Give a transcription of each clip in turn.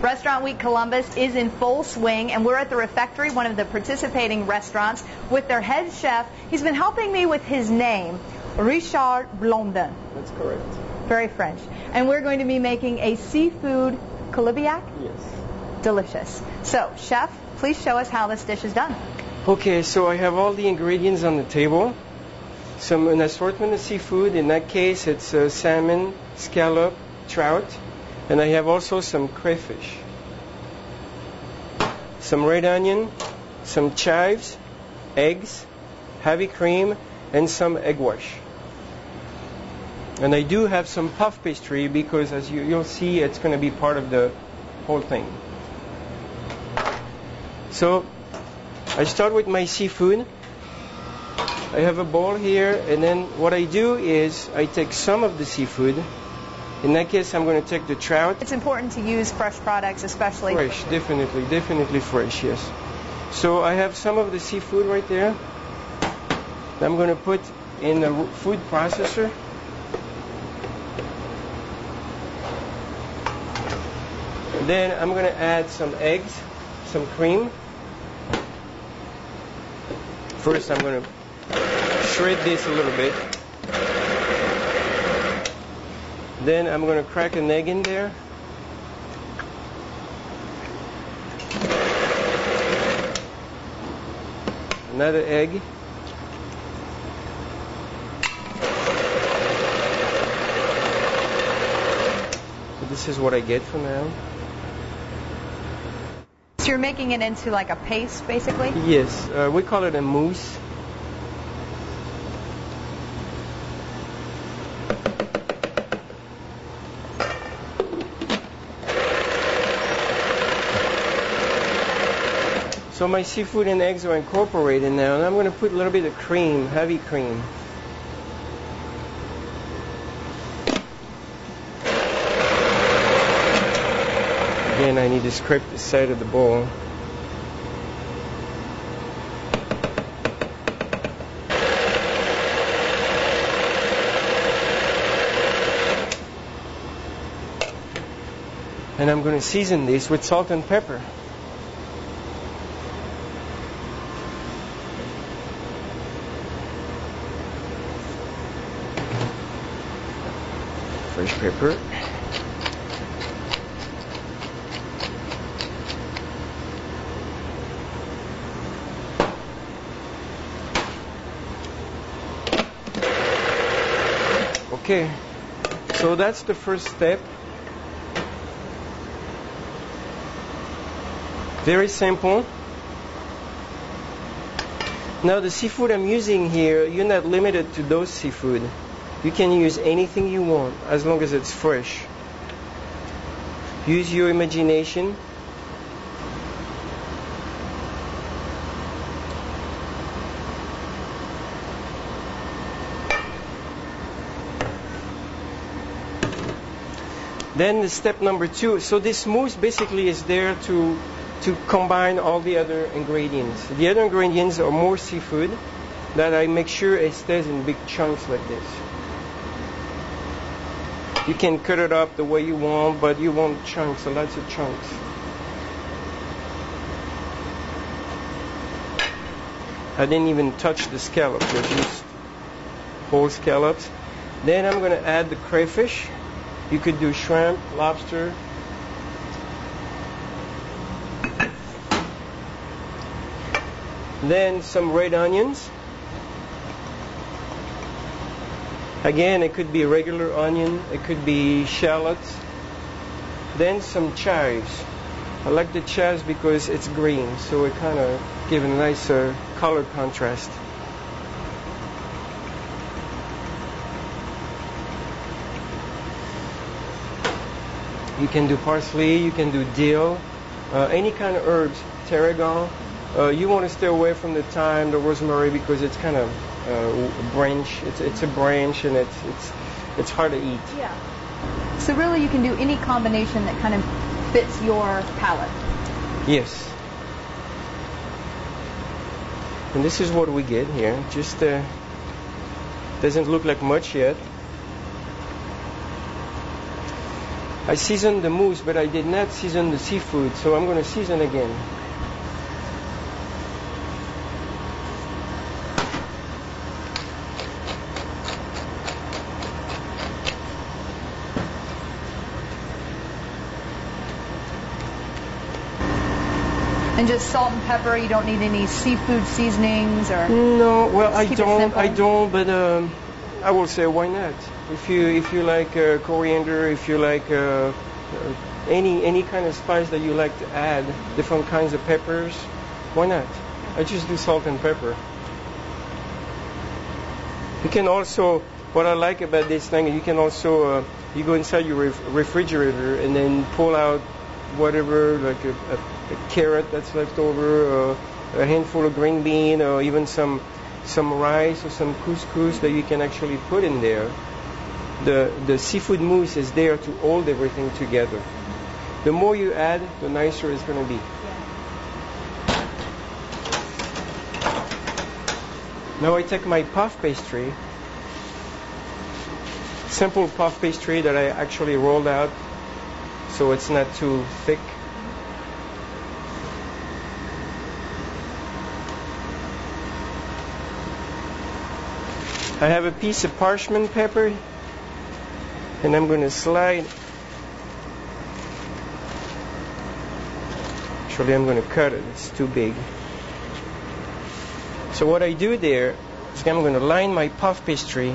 Restaurant Week Columbus is in full swing, and we're at the Refectory, one of the participating restaurants, with their head chef. He's been helping me with his name, Richard Blondin. That's correct. Very French. And we're going to be making a Seafood Coulibiac? Yes. Delicious. So, chef, please show us how this dish is done. Okay, so I have all the ingredients on the table. An assortment of seafood. In that case, it's salmon, scallop, trout. And I have also some crayfish. Some red onion, some chives, eggs, heavy cream, and some egg wash. And I do have some puff pastry because, as you'll see, it's going to be part of the whole thing. So I start with my seafood. I have a bowl here, and then what I do is I take some of the seafood. In that case, I'm going to take the trout. It's important to use fresh products, especially fresh. Definitely fresh, yes. So I have some of the seafood right there. I'm going to put in a food processor. Then I'm going to add some eggs, some cream. First, I'm going to shred this a little bit. Then I'm going to crack an egg in there. Another egg. So this is what I get for now. So you're making it into like a paste, basically? Yes, we call it a mousse. So my seafood and eggs are incorporated now, and I'm going to put a little bit of cream, heavy cream. Again, I need to scrape the side of the bowl. And I'm going to season this with salt and pepper. Fresh pepper. Okay, so that's the first step. Very simple. Now the seafood I'm using here, you're not limited to those seafood. You can use anything you want as long as it's fresh. Use your imagination. Then the step number 2. So this mousse basically is there to combine all the other ingredients. The other ingredients are more seafood that I make sure it stays in big chunks like this. You can cut it up the way you want, but you want chunks, so lots of chunks. I didn't even touch the scallops, just whole scallops. Then I'm going to add the crayfish. You could do shrimp, lobster. Then some red onions. Again, it could be regular onion, it could be shallots. Then some chives. I like the chives because it's green, so it kind of gives a nice color contrast. You can do parsley, you can do dill, any kind of herbs, tarragon. You want to stay away from the thyme, the rosemary, because it's kind of a branch. It's a branch, and it's hard to eat. Yeah. So really, you can do any combination that kind of fits your palate. Yes. And this is what we get here. Just doesn't look like much yet. I seasoned the mousse, but I did not season the seafood, so I'm going to season again. And just salt and pepper. You don't need any seafood seasonings or. No, well, I keep it simple? don't, but I will say why not? If you like coriander, if you like any kind of spice that you like to add, different kinds of peppers, why not? I just do salt and pepper. You can also, what I like about this thing, you can also you go inside your refrigerator and then pull out whatever, like a carrot that's left over, or a handful of green bean, or even some rice or some couscous that you can actually put in there. The seafood mousse is there to hold everything together. The more you add, the nicer it's going to be. Now I take my puff pastry, simple puff pastry that I actually rolled out so it's not too thick. I have a piece of parchment paper and I'm going to slide. Actually, I'm going to cut it. It's too big. So what I do there is I'm going to line my puff pastry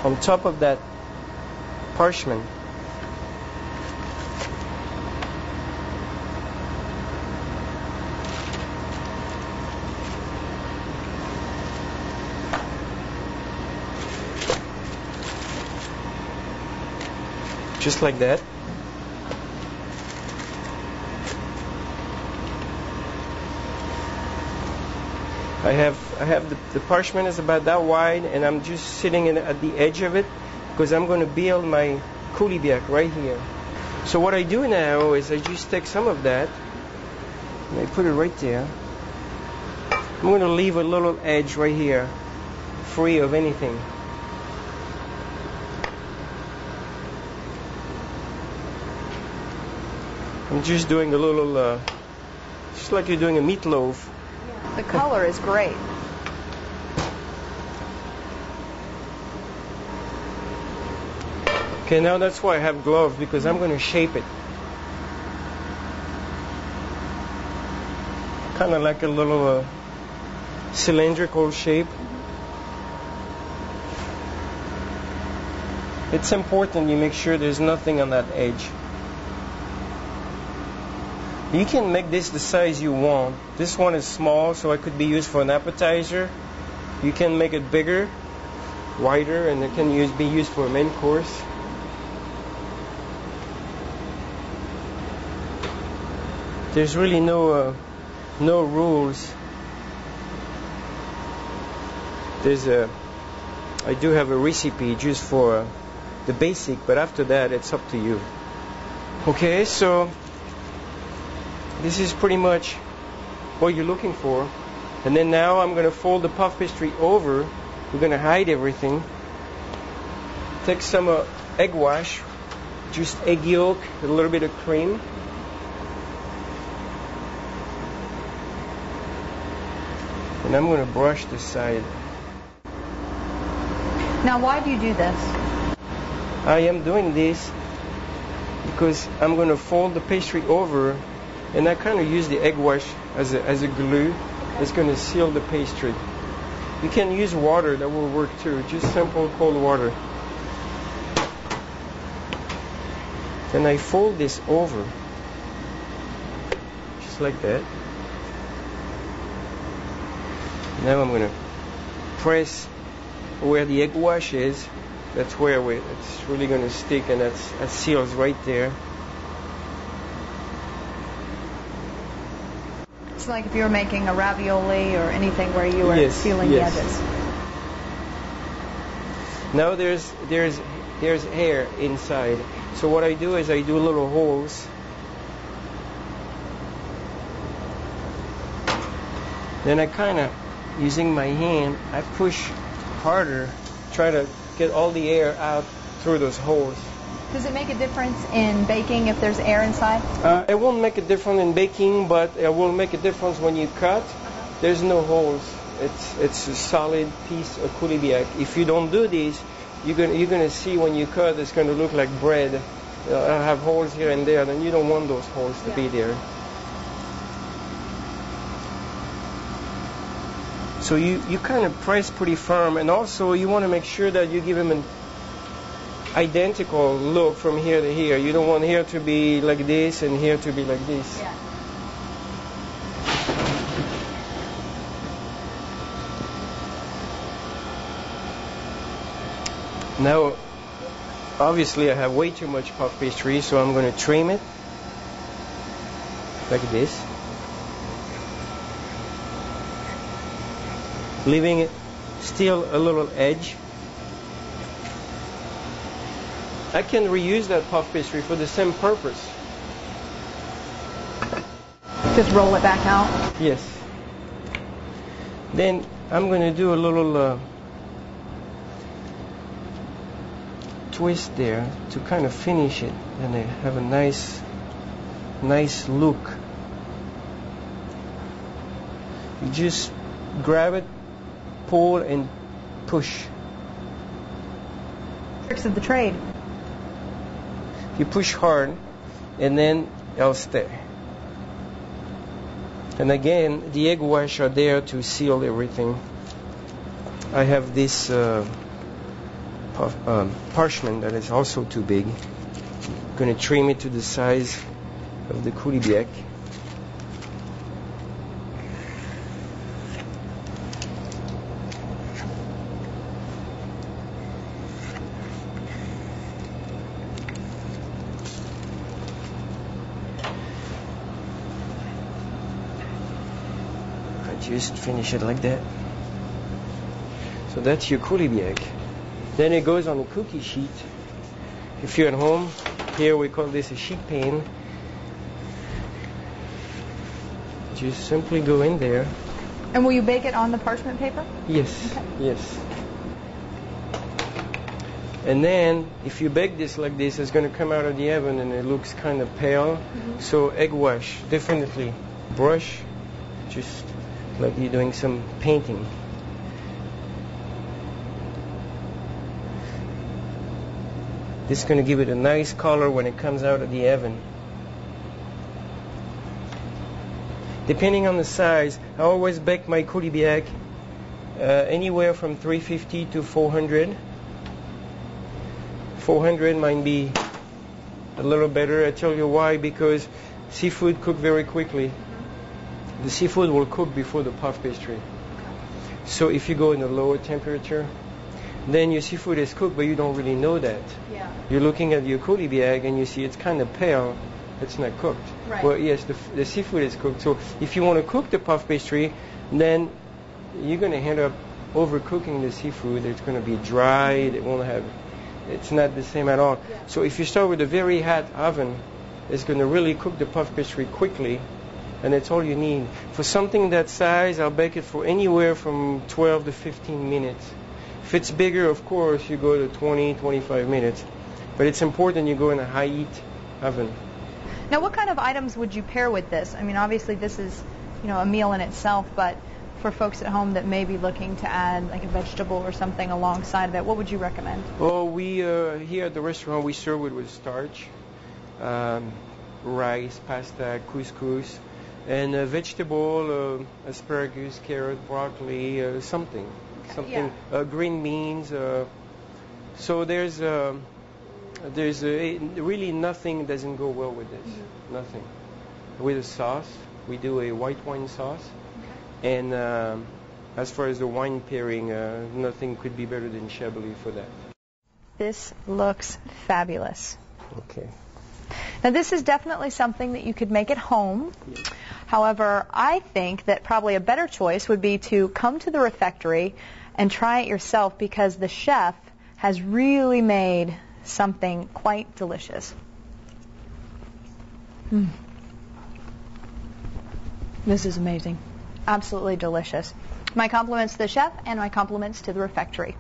on top of that parchment. Just like that. I have the parchment is about that wide, and I'm just sitting at the edge of it because I'm going to build my coulibiac right here. So what I do now is I just take some of that and I put it right there. I'm going to leave a little edge right here, free of anything. I'm just doing a little, just like you're doing a meatloaf. The color is great. Okay, now that's why I have gloves, because I'm going to shape it. Kind of like a little cylindrical shape. It's important you make sure there's nothing on that edge. You can make this the size you want. This one is small, so it could be used for an appetizer. You can make it bigger, wider, and it can be used for a main course. There's really no rules. I do have a recipe just for the basic, but after that it's up to you. Okay, so this is pretty much what you're looking for. And then now I'm going to fold the puff pastry over. We're going to hide everything. Take some egg wash, just egg yolk, a little bit of cream. And I'm going to brush this side. Now, why do you do this? I am doing this because I'm going to fold the pastry over, and I kind of use the egg wash as a glue. It's going to seal the pastry. You can use water, that will work too. Just simple cold water. Then I fold this over, just like that. Now I'm going to press where the egg wash is. That's where it's really going to stick, and that seals right there. It's like if you were making a ravioli or anything where you were sealing the edges. Now there's air inside. So what I do is I do little holes. Then I kind of, using my hand, I push harder, try to get all the air out through those holes. Does it make a difference in baking if there's air inside? It won't make a difference in baking, but it will make a difference when you cut. There's no holes. It's a solid piece of Coulibiac. If you don't do this, you're gonna see when you cut, it's gonna look like bread. It'll have holes here and there, and you don't want those holes to be there. So you kind of press pretty firm, and also you want to make sure that you give them an identical look from here to here. You don't want here to be like this and here to be like this. Yeah. Now, obviously I have way too much puff pastry, so I'm going to trim it like this, leaving it still a little edge. I can reuse that puff pastry for the same purpose. Just roll it back out? Yes. Then I'm going to do a little twist there to kind of finish it, and I have a nice look. You just grab it, pull, and push. Tricks of the trade. You push hard, and then it'll stay. And again, the egg wash are there to seal everything. I have this parchment that is also too big. I'm going to trim it to the size of the Coulibiac. Just finish it like that. So that's your Coulibiac. Then it goes on a cookie sheet. If you're at home, here we call this a sheet pan. Just simply go in there. And will you bake it on the parchment paper? Yes, okay. Yes. And then, if you bake this like this, it's going to come out of the oven and it looks kind of pale. Mm-hmm. So egg wash, definitely. Brush, just like you're doing some painting. This is going to give it a nice color when it comes out of the oven. Depending on the size, I always bake my Coulibiac anywhere from 350 to 400. 400 might be a little better. I tell you why, because seafood cook very quickly. The seafood will cook before the puff pastry. So if you go in a lower temperature, then your seafood is cooked, but you don't really know that. Yeah. You're looking at your Coulibiac and you see it's kind of pale. It's not cooked. Right. Well, yes, the seafood is cooked. So if you want to cook the puff pastry, then you're going to end up overcooking the seafood. It's going to be dry. It won't have. It's not the same at all. Yeah. So if you start with a very hot oven, it's going to really cook the puff pastry quickly. And that's all you need. For something that size, I'll bake it for anywhere from 12 to 15 minutes. If it's bigger, of course, you go to 20, 25 minutes. But it's important you go in a high heat oven. Now, what kind of items would you pair with this? I mean, obviously this is, a meal in itself, but for folks at home that may be looking to add like a vegetable or something alongside of it, what would you recommend? Well, we here at the restaurant, we serve it with starch, rice, pasta, couscous. And vegetable, asparagus, carrot, broccoli, something, yeah. Green beans. So there's really nothing doesn't go well with this. Mm-hmm. Nothing. With a sauce, we do a white wine sauce. Okay. And as far as the wine pairing, nothing could be better than Chablis for that. This looks fabulous. Okay. Now, this is definitely something that you could make at home. Yeah. However, I think that probably a better choice would be to come to the Refectory and try it yourself, because the chef has really made something quite delicious. This is amazing. Absolutely delicious. My compliments to the chef and my compliments to the Refectory.